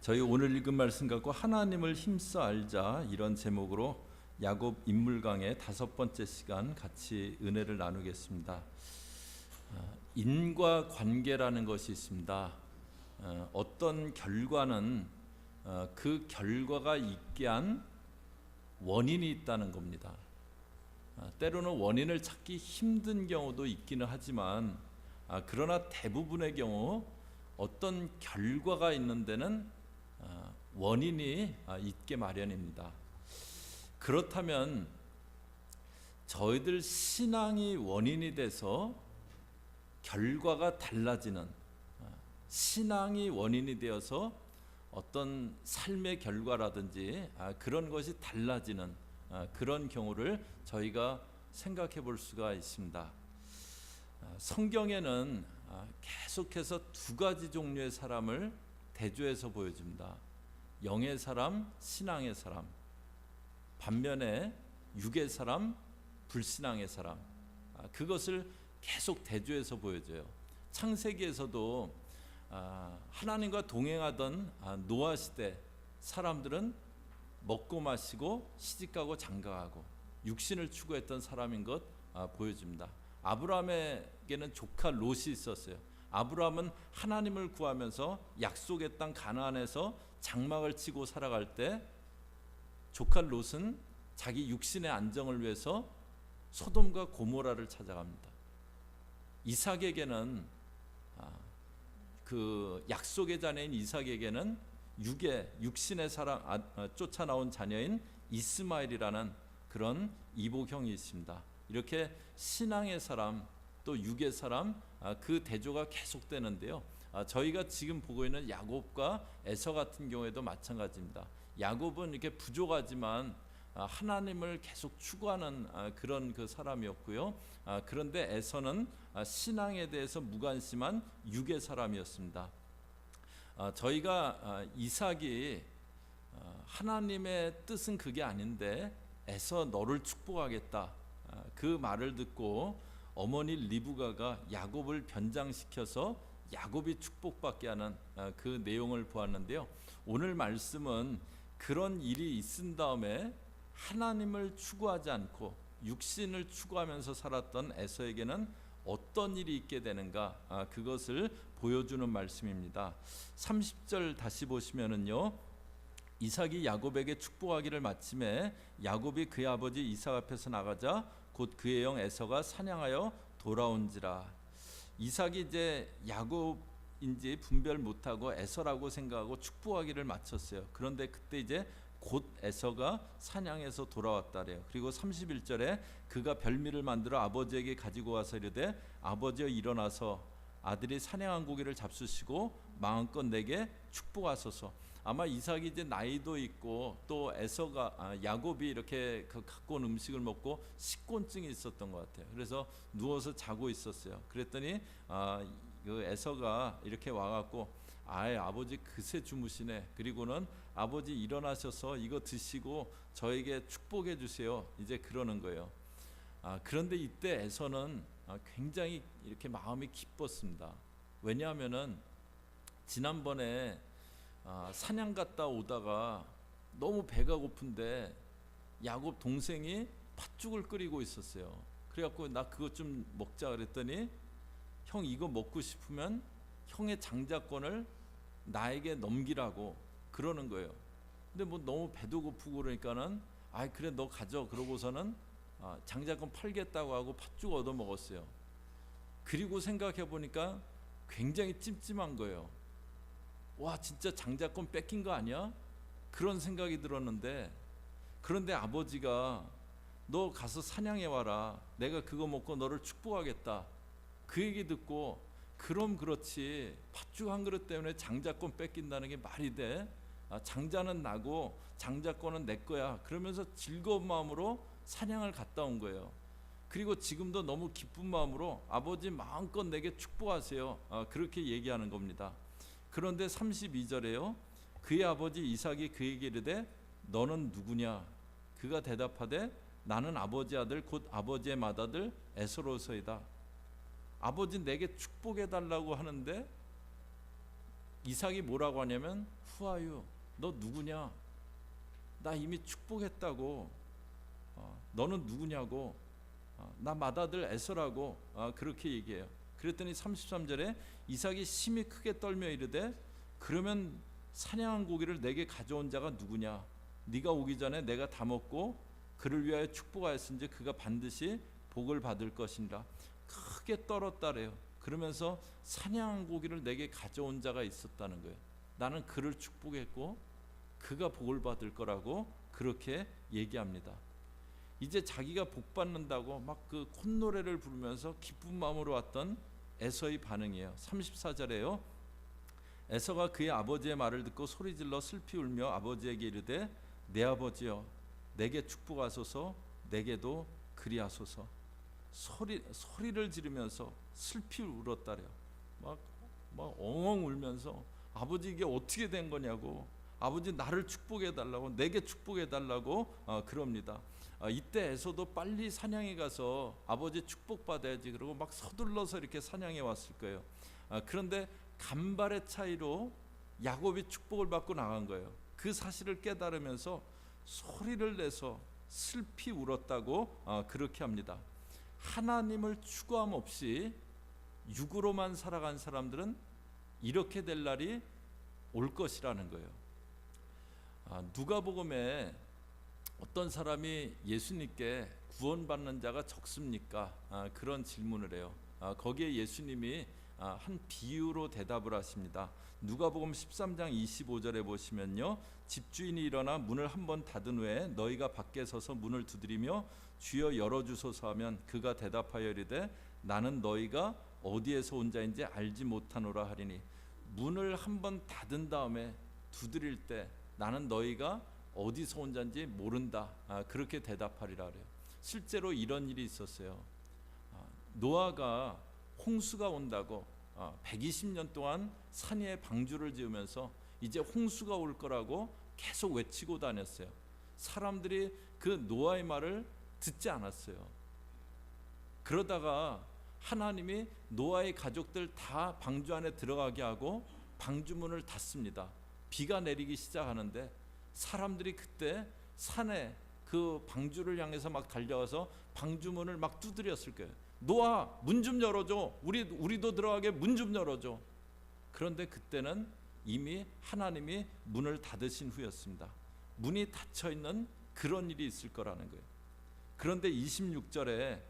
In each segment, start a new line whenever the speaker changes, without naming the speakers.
저희 오늘 읽은 말씀 갖고 하나님을 힘써 알자, 이런 제목으로 야곱 인물 강의 5번째 시간 같이 은혜를 나누겠습니다. 인과관계라는 것이 있습니다. 어떤 결과는 그 결과가 있게 한 원인이 있다는 겁니다. 때로는 원인을 찾기 힘든 경우도 있기는 하지만 그러나 대부분의 경우 어떤 결과가 있는 데는 원인이 있게 마련입니다. 그렇다면 저희들 신앙이 원인이 돼서 결과가 달라지는, 신앙이 원인이 되어서 어떤 삶의 결과라든지 그런 것이 달라지는 그런 경우를 저희가 생각해 볼 수가 있습니다. 성경에는 계속해서 두 가지 종류의 사람을 대조해서 보여줍니다. 영의 사람, 신앙의 사람. 반면에 육의 사람, 불신앙의 사람. 그것을 계속 대조해서 보여줘요. 창세기에서도 하나님과 동행하던 노아 시대 사람들은 먹고 마시고 시집가고 장가가고 육신을 추구했던 사람인 것 보여줍니다. 아브라함에게는 조카 롯이 있었어요. 아브라함은 하나님을 구하면서 약속의 땅 가나안에서 장막을 치고 살아갈 때 조카 롯은 자기 육신의 안정을 위해서 소돔과 고모라를 찾아갑니다. 이삭에게는 그 약속의 자녀인 이삭에게는 육신의 사랑 쫓아나온 자녀인 이스마엘이라는 그런 이복형이 있습니다. 이렇게 신앙의 사람 또 육의 사람, 그 대조가 계속되는데요. 저희가 지금 보고 있는 야곱과 에서 같은 경우에도 마찬가지입니다. 야곱은 이렇게 부족하지만 하나님을 계속 추구하는 그런 그 사람이었고요. 그런데 에서는 신앙에 대해서 무관심한 육의 사람이었습니다. 저희가 이삭이 하나님의 뜻은 그게 아닌데 에서 너를 축복하겠다, 그 말을 듣고 어머니 리브가가 야곱을 변장시켜서 야곱이 축복받게 하는 그 내용을 보았는데요. 오늘 말씀은 그런 일이 있은 다음에 하나님을 추구하지 않고 육신을 추구하면서 살았던 에서에게는 어떤 일이 있게 되는가, 그것을 보여주는 말씀입니다. 30절 다시 보시면은요, 이삭이 야곱에게 축복하기를 마침에 야곱이 그의 아버지 이삭 앞에서 나가자 곧 그의 형 에서가 사냥하여 돌아온지라. 이삭이 이제 야곱인지 분별 못하고 에서라고 생각하고 축복하기를 마쳤어요. 그런데 그때 이제 곧 에서가 사냥해서 돌아왔다래요. 그리고 31절에 그가 별미를 만들어 아버지에게 가지고 와서 이르되 아버지여 일어나서 아들이 사냥한 고기를 잡수시고 마음껏 내게 축복하소서. 아마 이삭이 이제 나이도 있고 또 에서가 야곱이 이렇게 갖고 온 음식을 먹고 식곤증이 있었던 것 같아요. 그래서 누워서 자고 있었어요. 그랬더니 그 에서가 이렇게 와갖고 아버지 그새 주무시네. 그리고는 아버지 일어나셔서 이거 드시고 저에게 축복해 주세요. 이제 그러는 거예요. 그런데 이때 에서는 굉장히 이렇게 마음이 기뻤습니다. 왜냐하면은 지난번에 사냥 갔다 오다가 너무 배가 고픈데 야곱 동생이 팥죽을 끓이고 있었어요. 그래갖고 나 그것 좀 먹자 그랬더니 형 이거 먹고 싶으면 형의 장자권을 나에게 넘기라고 그러는 거예요. 근데 뭐 너무 배도 고프고 그러니까는 그래 너 가져 그러고서는 장자권 팔겠다고 하고 팥죽 얻어 먹었어요. 그리고 생각해 보니까 굉장히 찜찜한 거예요. 와 진짜 장자권 뺏긴 거 아니야? 그런 생각이 들었는데, 그런데 아버지가 너 가서 사냥해 와라, 내가 그거 먹고 너를 축복하겠다, 그 얘기 듣고 그럼 그렇지 팥죽 한 그릇 때문에 장자권 뺏긴다는 게 말이 돼? 장자는 나고 장자권은 내 거야. 그러면서 즐거운 마음으로 사냥을 갔다 온 거예요. 그리고 지금도 너무 기쁜 마음으로 아버지 마음껏 내게 축복하세요, 그렇게 얘기하는 겁니다. 그런데 32절에요. 그의 아버지 이삭이 그에게 이르되 너는 누구냐? 그가 대답하되 나는 아버지 아들 곧 아버지의 맏아들 에서로서이다. 아버지 내게 축복해 달라고 하는데 이삭이 뭐라고 하냐면 Who are you? 너 누구냐? 나 이미 축복했다고. 너는 누구냐고. 나 맏아들 에서라고. 그렇게 얘기해요. 그랬더니 33절에 이삭이 심히 크게 떨며 이르되 그러면 사냥한 고기를 내게 가져온 자가 누구냐? 네가 오기 전에 내가 다 먹고 그를 위하여 축복하였은지 그가 반드시 복을 받을 것이니라. 크게 떨었다래요. 그러면서 사냥한 고기를 내게 가져온 자가 있었다는 거예요. 나는 그를 축복했고 그가 복을 받을 거라고 그렇게 얘기합니다. 이제 자기가 복 받는다고 막 그 콧노래를 부르면서 기쁜 마음으로 왔던 에서의 반응이에요. 34절에요. 에서가 그의 아버지의 말을 듣고 소리질러 슬피 울며 아버지에게 이르되 내 아버지여 내게 축복하소서 내게도 그리하소서. 소리를 지르면서 슬피 울었다래요. 막 엉엉 울면서 아버지 이게 어떻게 된 거냐고, 아버지 나를 축복해 달라고, 내게 축복해 달라고 그럽니다. 이때 에서도 빨리 사냥에 가서 아버지 축복 받아야지 그러고 막 서둘러서 이렇게 사냥에 왔을 거예요. 그런데 간발의 차이로 야곱이 축복을 받고 나간 거예요. 그 사실을 깨달으면서 소리를 내서 슬피 울었다고 그렇게 합니다. 하나님을 추구함 없이 육으로만 살아간 사람들은 이렇게 될 날이 올 것이라는 거예요. 누가복음에 어떤 사람이 예수님께 구원받는 자가 적습니까? 그런 질문을 해요. 거기에 예수님이 한 비유로 대답을 하십니다. 누가복음 13장 25절에 보시면요, 집주인이 일어나 문을 한번 닫은 후에 너희가 밖에 서서 문을 두드리며 주여 열어주소서 하면 그가 대답하여 이르되 나는 너희가 어디에서 온 자인지 알지 못하노라 하리니. 문을 한번 닫은 다음에 두드릴 때 나는 너희가 어디서 온 자인지 모른다, 그렇게 대답하리라 그래요. 실제로 이런 일이 있었어요. 노아가 홍수가 온다고 120년 동안 산 위에 방주를 지으면서 이제 홍수가 올 거라고 계속 외치고 다녔어요. 사람들이 그 노아의 말을 듣지 않았어요. 그러다가 하나님이 노아의 가족들 다 방주 안에 들어가게 하고 방주문을 닫습니다. 비가 내리기 시작하는데 사람들이 그때 산에 그 방주를 향해서 막 달려와서 방주문을 막 두드렸을 거예요. 노아 문 좀 열어줘, 우리도 들어가게 문 좀 열어줘. 그런데 그때는 이미 하나님이 문을 닫으신 후였습니다. 문이 닫혀 있는 그런 일이 있을 거라는 거예요. 그런데 26절에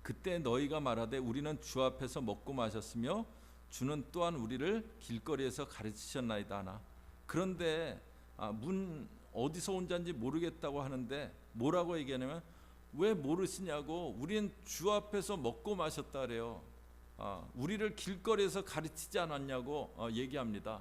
그때 너희가 말하되 우리는 주 앞에서 먹고 마셨으며 주는 또한 우리를 길거리에서 가르치셨나이다 하나. 그런데 문 어디서 온 자인지 모르겠다고 하는데 뭐라고 얘기하냐면 왜 모르시냐고, 우린 주 앞에서 먹고 마셨다 그래요. 우리를 길거리에서 가르치지 않았냐고 얘기합니다.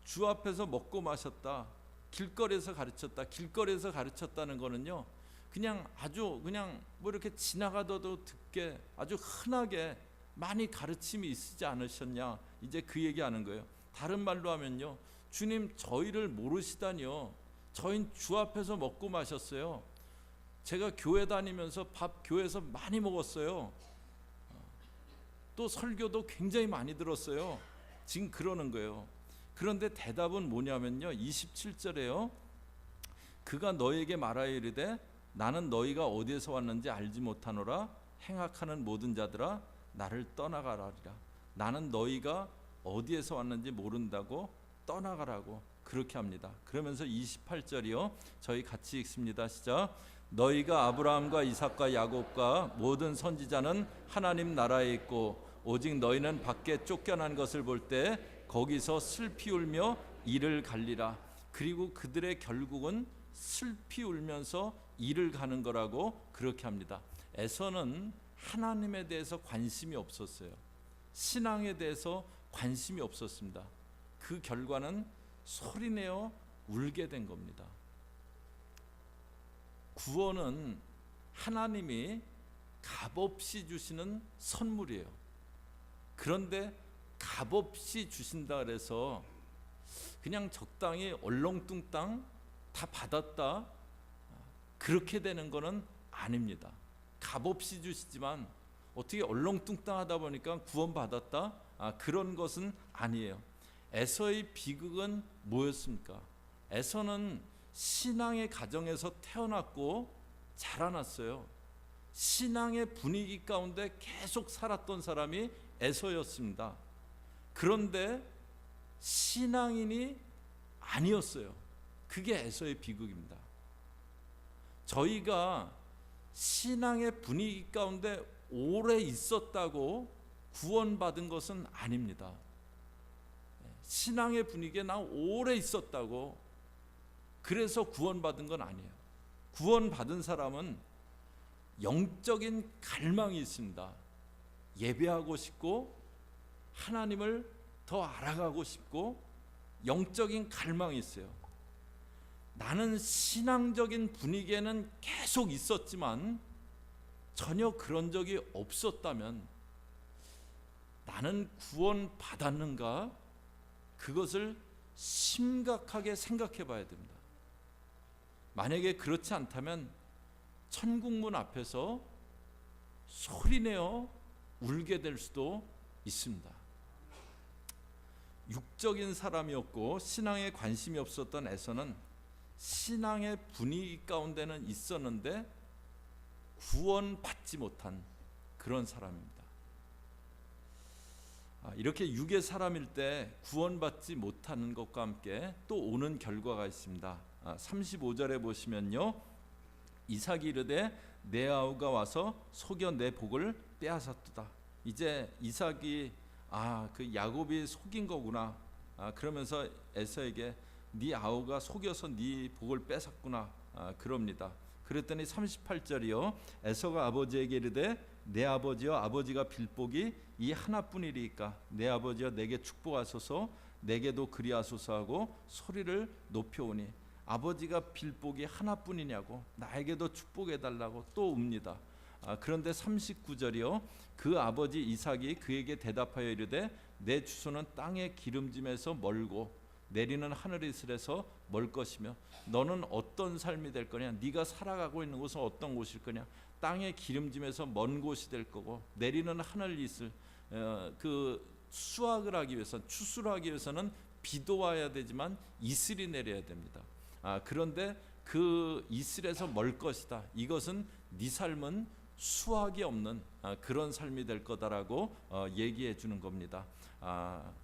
주 앞에서 먹고 마셨다, 길거리에서 가르쳤다. 길거리에서 가르쳤다는 거는요, 그냥 아주 그냥 뭐 이렇게 지나가도 듣게 아주 흔하게 많이 가르침이 있으지 않으셨냐, 이제 그 얘기하는 거예요. 다른 말로 하면요, 주님 저희를 모르시다니요. 저희는 주 앞에서 먹고 마셨어요. 제가 교회 다니면서 밥 교회에서 많이 먹었어요. 또 설교도 굉장히 많이 들었어요. 지금 그러는 거예요. 그런데 대답은 뭐냐면요, 27절에요. 그가 너에게 말하여 이르되 나는 너희가 어디에서 왔는지 알지 못하노라. 행악하는 모든 자들아 나를 떠나가라리라. 나는 너희가 어디에서 왔는지 모른다고 떠나가라고 그렇게 합니다. 그러면서 28절이요, 저희 같이 읽습니다. 시작. 너희가 아브라함과 이삭과 야곱과 모든 선지자는 하나님 나라에 있고 오직 너희는 밖에 쫓겨난 것을 볼 때 거기서 슬피 울며 이를 갈리라. 그리고 그들의 결국은 슬피 울면서 이를 가는 거라고 그렇게 합니다. 에서는 하나님에 대해서 관심이 없었어요. 신앙에 대해서 관심이 없었습니다. 그 결과는 소리내어 울게 된 겁니다. 구원은 하나님이 값없이 주시는 선물이에요. 그런데 값없이 주신다 그래서 그냥 적당히 얼렁뚱땅 다 받았다, 그렇게 되는 거는 아닙니다. 값없이 주시지만 어떻게 얼렁뚱땅 하다 보니까 구원받았다, 그런 것은 아니에요. 에서의 비극은 뭐였습니까? 에서는 신앙의 가정에서 태어났고 자라났어요. 신앙의 분위기 가운데 계속 살았던 사람이 에서였습니다. 그런데 신앙인이 아니었어요. 그게 에서의 비극입니다. 저희가 신앙의 분위기 가운데 오래 있었다고 구원받은 것은 아닙니다. 신앙의 분위기에 나 오래 있었다고 그래서 구원받은 건 아니에요. 구원받은 사람은 영적인 갈망이 있습니다. 예배하고 싶고 하나님을 더 알아가고 싶고 영적인 갈망이 있어요. 나는 신앙적인 분위기에는 계속 있었지만 전혀 그런 적이 없었다면 나는 구원받았는가? 그것을 심각하게 생각해 봐야 됩니다. 만약에 그렇지 않다면 천국문 앞에서 소리내어 울게 될 수도 있습니다. 육적인 사람이었고 신앙에 관심이 없었던 에서는 신앙의 분위기 가운데는 있었는데 구원받지 못한 그런 사람입니다. 이렇게 육의 사람일 때 구원받지 못하는 것과 함께 또 오는 결과가 있습니다. 35절에 보시면요, 이삭이 이르되 내 아우가 와서 속여 내 복을 빼앗았도다. 이제 이삭이 그 야곱이 속인 거구나. 그러면서 에서에게 네 아우가 속여서 네 복을 뺏었구나. 그럽니다. 그랬더니 38절이요, 에서가 아버지에게 이르되 내 아버지여, 아버지가 빌 복이 이 하나뿐이리이까 내 아버지여 내게 축복하소서, 내게도 그리하소서 하고 소리를 높여오니, 아버지가 빌 복이 하나뿐이냐고, 나에게도 축복해달라고 또 웁니다. 그런데 39절이요, 그 아버지 이삭이 그에게 대답하여 이르되 내 주소는 땅의 기름짐에서 멀고 내리는 하늘이슬에서 멀 것이며 너는 어떤 삶이 될 거냐, 네가 살아가고 있는 곳은 어떤 곳일 거냐, 땅의 기름짐에서 먼 곳이 될 거고 내리는 하늘 이슬, 그 수확을 하기 위해서는, 추수를 하기 위해서는 비도 와야 되지만 이슬이 내려야 됩니다. 그런데 그 이슬에서 멀 것이다. 이것은 네 삶은 수확이 없는 그런 삶이 될 거다라고 얘기해 주는 겁니다.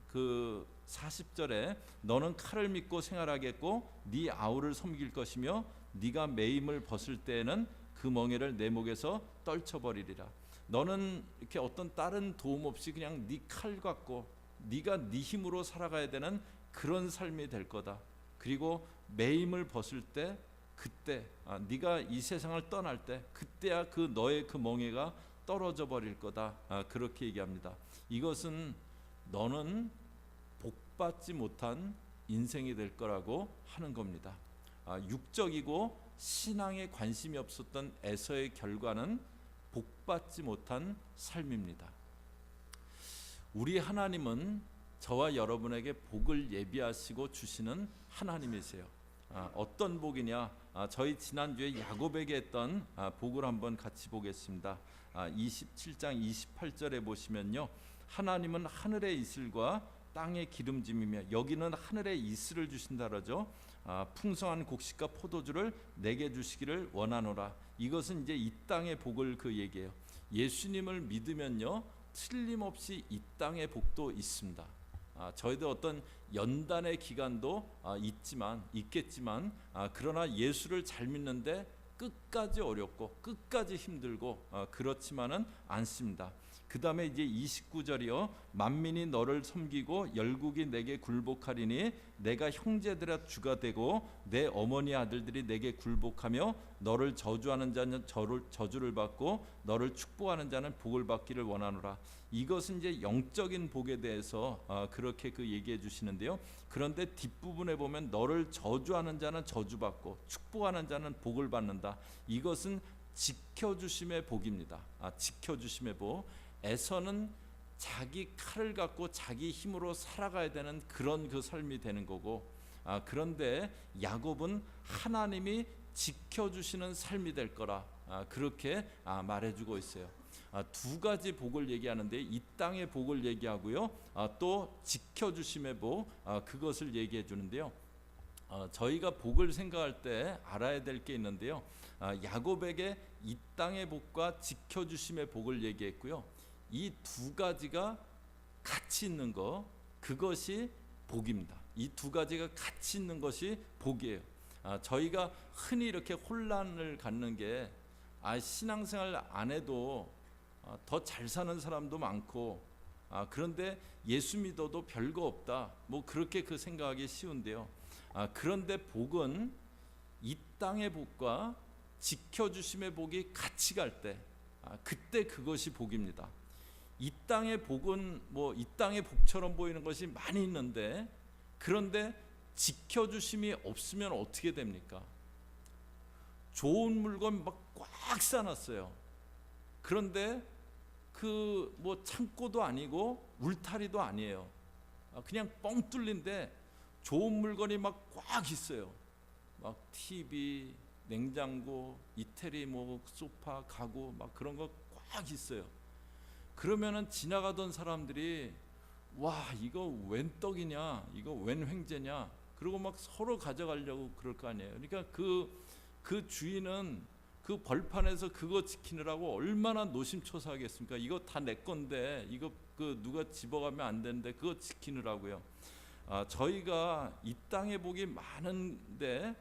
그 40절에 너는 칼을 믿고 생활하겠고 네 아우를 섬길 것이며 네가 매임을 벗을 때에는 그 멍에를 내 목에서 떨쳐버리리라. 너는 이렇게 어떤 다른 도움 없이 그냥 네 칼 갖고 네가 네 힘으로 살아가야 되는 그런 삶이 될 거다. 그리고 매임을 벗을 때 그때 네가 이 세상을 떠날 때 그때야 그 너의 그 멍에가 떨어져 버릴 거다. 그렇게 얘기합니다. 이것은 너는 복받지 못한 인생이 될 거라고 하는 겁니다. 육적이고 신앙에 관심이 없었던 에서의 결과는 복받지 못한 삶입니다. 우리 하나님은 저와 여러분에게 복을 예비하시고 주시는 하나님이세요. 어떤 복이냐? 저희 지난주에 야곱에게 했던 복을 한번 같이 보겠습니다. 27장 28절에 보시면요, 하나님은 하늘의 이슬과 땅의 기름짐이며, 여기는 하늘의 이슬을 주신다 그러죠. 풍성한 곡식과 포도주를 내게 주시기를 원하노라. 이것은 이제 이 땅의 복을 그 얘기해요. 예수님을 믿으면요, 틀림없이 이 땅의 복도 있습니다. 저희도 어떤 연단의 기간도 있겠지만 그러나 예수를 잘 믿는데 끝까지 어렵고 끝까지 힘들고 그렇지만은 않습니다. 그 다음에 이제 29절이요, 만민이 너를 섬기고 열국이 내게 굴복하리니 내가 형제들의 주가 되고 내 어머니 아들들이 내게 굴복하며 너를 저주하는 자는 저주를 받고 너를 축복하는 자는 복을 받기를 원하노라. 이것은 이제 영적인 복에 대해서 그렇게 그 얘기해 주시는데요. 그런데 뒷부분에 보면 너를 저주하는 자는 저주받고 축복하는 자는 복을 받는다. 이것은 지켜주심의 복입니다. 지켜주심의 복. 에서는 자기 칼을 갖고 자기 힘으로 살아가야 되는 그런 그 삶이 되는 거고, 그런데 야곱은 하나님이 지켜주시는 삶이 될 거라 그렇게 말해주고 있어요. 두 가지 복을 얘기하는데 이 땅의 복을 얘기하고요. 또 지켜주심의 복, 그것을 얘기해 주는데요. 저희가 복을 생각할 때 알아야 될 게 있는데요. 야곱에게 이 땅의 복과 지켜주심의 복을 얘기했고요. 이 두 가지가 같이 있는 거, 그것이 복입니다. 이 두 가지가 같이 있는 것이 복이에요. 저희가 흔히 이렇게 혼란을 갖는 게 신앙생활 안 해도 더 잘 사는 사람도 많고 그런데 예수 믿어도 별거 없다, 뭐 그렇게 그 생각하기 쉬운데요. 그런데 복은 이 땅의 복과 지켜주심의 복이 같이 갈 때, 그때 그것이 복입니다. 이 땅의 복은 뭐 이 땅의 복처럼 보이는 것이 많이 있는데, 그런데 지켜주심이 없으면 어떻게 됩니까? 좋은 물건 막 꽉 싸놨어요. 그런데 그 뭐 창고도 아니고 울타리도 아니에요. 그냥 뻥 뚫린데 좋은 물건이 막 꽉 있어요. 막 TV, 냉장고, 이태리 뭐 소파, 가구 막 그런 거 꽉 있어요. 그러면은 지나가던 사람들이 와, 이거 웬 떡이냐, 이거 웬 횡재냐, 그리고 막 서로 가져가려고 그럴 거 아니에요. 그러니까 그 주인은 그 벌판에서 그거 지키느라고 얼마나 노심초사하겠습니까? 이거 다 내 건데 이거 그 누가 집어가면 안 되는데 그거 지키느라고요. 저희가 이 땅의 복이 많은데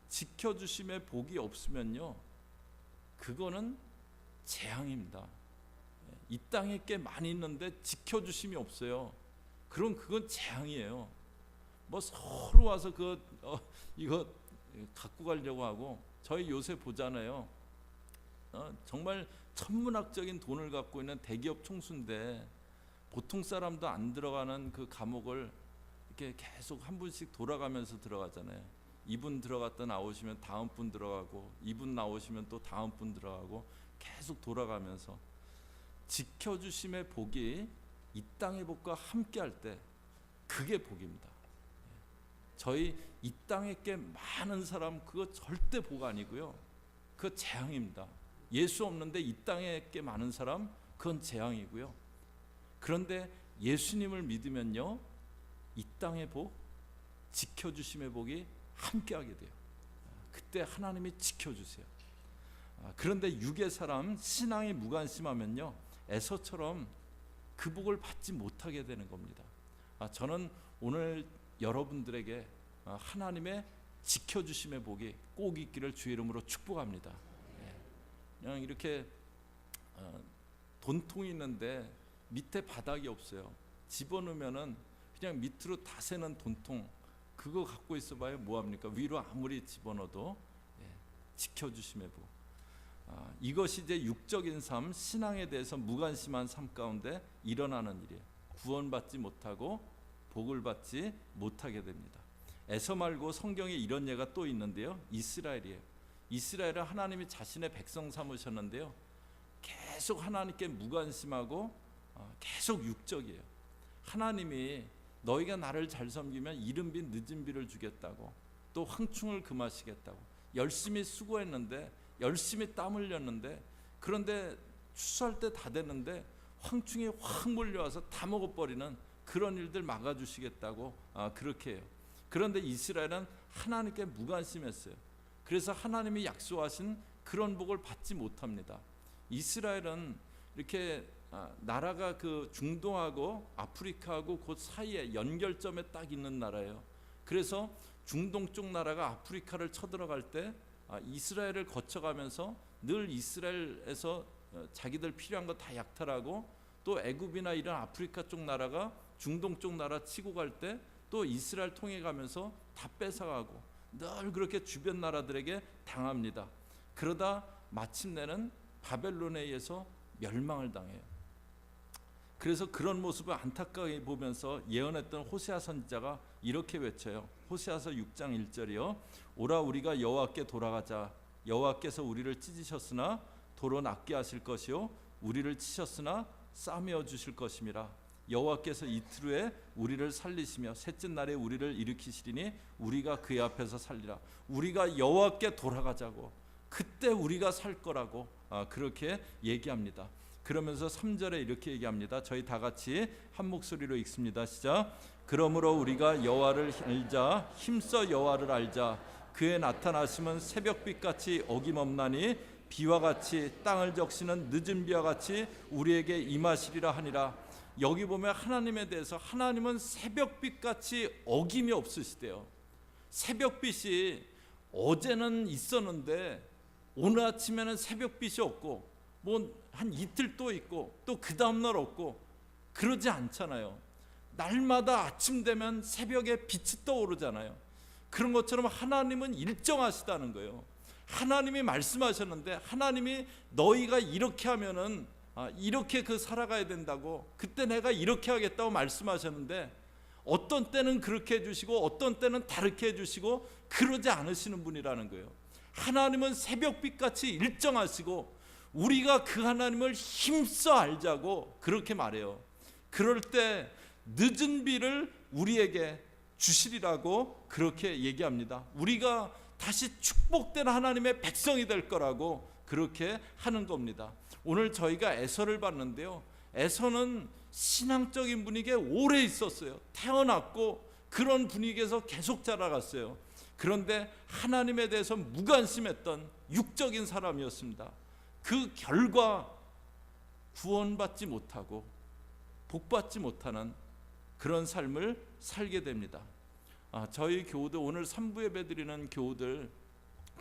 지켜주심의 복이 없으면요, 그거는 재앙입니다. 이 땅에 꽤 많이 있는데 지켜주심이 없어요. 그럼 그건 재앙이에요. 뭐 서로 와서 이거 갖고 가려고 하고, 저희 요새 보잖아요. 정말 천문학적인 돈을 갖고 있는 대기업 총수인데 보통 사람도 안 들어가는 그 감옥을 이렇게 계속 한 분씩 돌아가면서 들어가잖아요. 이분 들어갔다 나오시면 다음 분 들어가고, 이분 나오시면 또 다음 분 들어가고, 계속 돌아가면서 지켜주심의 복이 이 땅의 복과 함께 할 때 그게 복입니다. 저희 이 땅에 꽤 많은 사람 그거 절대 복 아니고요, 그거 재앙입니다. 예수 없는데 이 땅에 꽤 많은 사람 그건 재앙이고요. 그런데 예수님을 믿으면요, 이 땅의 복, 지켜주심의 복이 함께하게 돼요. 그때 하나님이 지켜주세요. 그런데 육의 사람, 신앙이 무관심하면요, 에서처럼 그 복을 받지 못하게 되는 겁니다. 저는 오늘 여러분들에게 하나님의 지켜주심의 복이 꼭 있기를 주의 이름으로 축복합니다. 그냥 이렇게 돈통이 있는데 밑에 바닥이 없어요. 집어넣으면은 그냥 밑으로 다 새는 돈통, 그거 갖고 있어봐야 뭐합니까? 위로 아무리 집어넣어도 지켜주심의 복. 이것이 이제 육적인 삶, 신앙에 대해서 무관심한 삶 가운데 일어나는 일이에요. 구원받지 못하고 복을 받지 못하게 됩니다. 에서 말고 성경에 이런 예가 또 있는데요, 이스라엘이에요. 이스라엘은 하나님이 자신의 백성 삼으셨는데요, 계속 하나님께 무관심하고 계속 육적이에요. 하나님이 너희가 나를 잘 섬기면 이른비 늦은비를 주겠다고, 또 황충을 금하시겠다고 열심히 수고했는데, 열심히 땀 흘렸는데, 그런데 추수할 때 다 됐는데 황충이 확 몰려와서 다 먹어버리는 그런 일들 막아주시겠다고 그렇게 해요. 그런데 이스라엘은 하나님께 무관심했어요. 그래서 하나님이 약속하신 그런 복을 받지 못합니다. 이스라엘은 이렇게 나라가 그 중동하고 아프리카하고 그 사이에 연결점에 딱 있는 나라예요. 그래서 중동 쪽 나라가 아프리카를 쳐들어갈 때 이스라엘을 거쳐가면서 늘 이스라엘에서 자기들 필요한 거 다 약탈하고, 또 애굽이나 이런 아프리카 쪽 나라가 중동 쪽 나라 치고 갈 때 또 이스라엘 통해 가면서 다 뺏어가고, 늘 그렇게 주변 나라들에게 당합니다. 그러다 마침내는 바벨론에 의해서 멸망을 당해요. 그래서 그런 모습을 안타깝게 보면서 예언했던 호세아 선지자가 이렇게 외쳐요. 호세아서 6장 1절이요. 오라 우리가 여호와께 돌아가자. 여호와께서 우리를 찢으셨으나 도로 낫게 하실 것이요 우리를 치셨으나 싸매어 주실 것임이라. 여호와께서 이틀 후에 우리를 살리시며 셋째 날에 우리를 일으키시리니 우리가 그의 앞에서 살리라. 우리가 여호와께 돌아가자고, 그때 우리가 살 거라고 그렇게 얘기합니다. 그러면서 3절에 이렇게 얘기합니다. 저희 다 같이 한 목소리로 읽습니다. 시작. 그러므로 우리가 여호와를 알자, 힘써 여호와를 알자. 그의 나타나심은 새벽빛같이 어김없나니 비와 같이 땅을 적시는 늦은 비와 같이 우리에게 임하시리라 하니라. 여기 보면 하나님에 대해서 하나님은 새벽빛같이 어김이 없으시대요. 새벽빛이 어제는 있었는데 오늘 아침에는 새벽빛이 없고 뭐 한 이틀 또 있고 또 그 다음날 없고 그러지 않잖아요. 날마다 아침 되면 새벽에 빛이 떠오르잖아요. 그런 것처럼 하나님은 일정하시다는 거예요. 하나님이 말씀하셨는데 하나님이 너희가 이렇게 하면은 이렇게 살아가야 된다고, 그때 내가 이렇게 하겠다고 말씀하셨는데 어떤 때는 그렇게 해주시고 어떤 때는 다르게 해주시고 그러지 않으시는 분이라는 거예요. 하나님은 새벽빛같이 일정하시고 우리가 그 하나님을 힘써 알자고 그렇게 말해요. 그럴 때 늦은 비를 우리에게 주시리라고 그렇게 얘기합니다. 우리가 다시 축복된 하나님의 백성이 될 거라고 그렇게 하는 겁니다. 오늘 저희가 에서를 봤는데요, 에서는 신앙적인 분위기에 오래 있었어요. 태어났고 그런 분위기에서 계속 자라갔어요. 그런데 하나님에 대해서 무관심했던 육적인 사람이었습니다. 그 결과 구원받지 못하고 복받지 못하는 그런 삶을 살게 됩니다. 저희 교우들, 오늘 3부 예배 드리는 교우들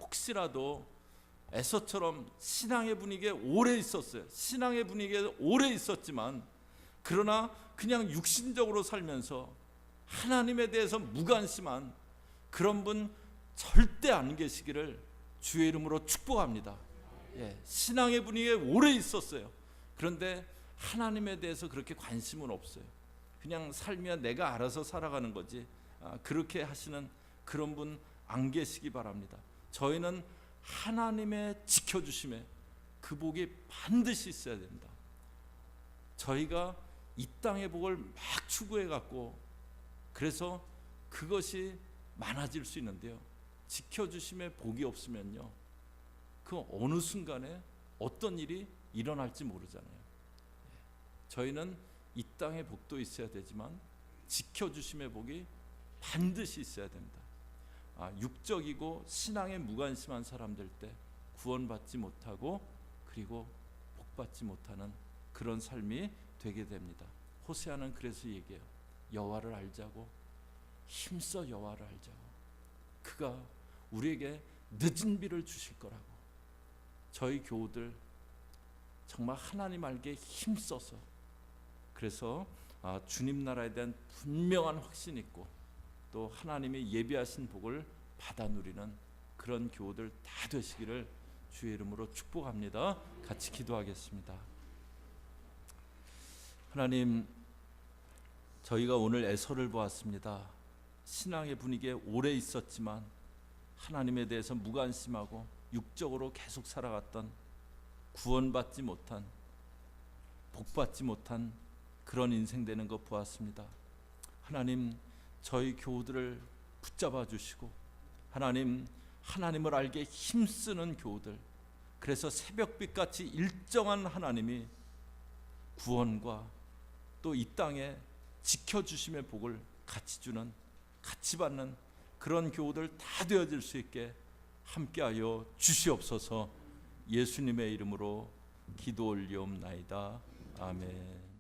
혹시라도 에서처럼 신앙의 분위기에 오래 있었어요. 신앙의 분위기에 오래 있었지만 그러나 그냥 육신적으로 살면서 하나님에 대해서 무관심한 그런 분 절대 안 계시기를 주의 이름으로 축복합니다. 신앙의 분위기에 오래 있었어요. 그런데 하나님에 대해서 그렇게 관심은 없어요. 그냥 살면 내가 알아서 살아가는 거지. 그렇게 하시는 그런 분 안 계시기 바랍니다. 저희는 하나님의 지켜주심에 그 복이 반드시 있어야 된다. 저희가 이 땅의 복을 막 추구해 갖고 그래서 그것이 많아질 수 있는데요, 지켜주심의 복이 없으면요, 그 어느 순간에 어떤 일이 일어날지 모르잖아요. 저희는 이 땅의 복도 있어야 되지만 지켜주심의 복이 반드시 있어야 됩니다. 육적이고 신앙에 무관심한 사람들 때 구원받지 못하고 그리고 복받지 못하는 그런 삶이 되게 됩니다. 호세아는 그래서 얘기해요. 여호와를 알자고, 힘써 여호와를 알자고. 그가 우리에게 늦은 비를 주실 거라고. 저희 교우들 정말 하나님 알게 힘써서 그래서 주님 나라에 대한 분명한 확신이 있고 또 하나님이 예비하신 복을 받아 누리는 그런 교우들 다 되시기를 주의 이름으로 축복합니다. 같이 기도하겠습니다. 하나님, 저희가 오늘 에서를 보았습니다. 신앙의 분위기에 오래 있었지만 하나님에 대해서 무관심하고 육적으로 계속 살아갔던, 구원받지 못한, 복받지 못한 그런 인생 되는 것 보았습니다. 하나님, 저희 교우들을 붙잡아 주시고 하나님, 하나님을 알게 힘쓰는 교우들, 그래서 새벽빛같이 일정한 하나님이 구원과 또 이 땅에 지켜주심의 복을 같이 주는, 같이 받는 그런 교우들 다 되어질 수 있게 함께하여 주시옵소서. 예수님의 이름으로 기도 올리옵나이다. 아멘.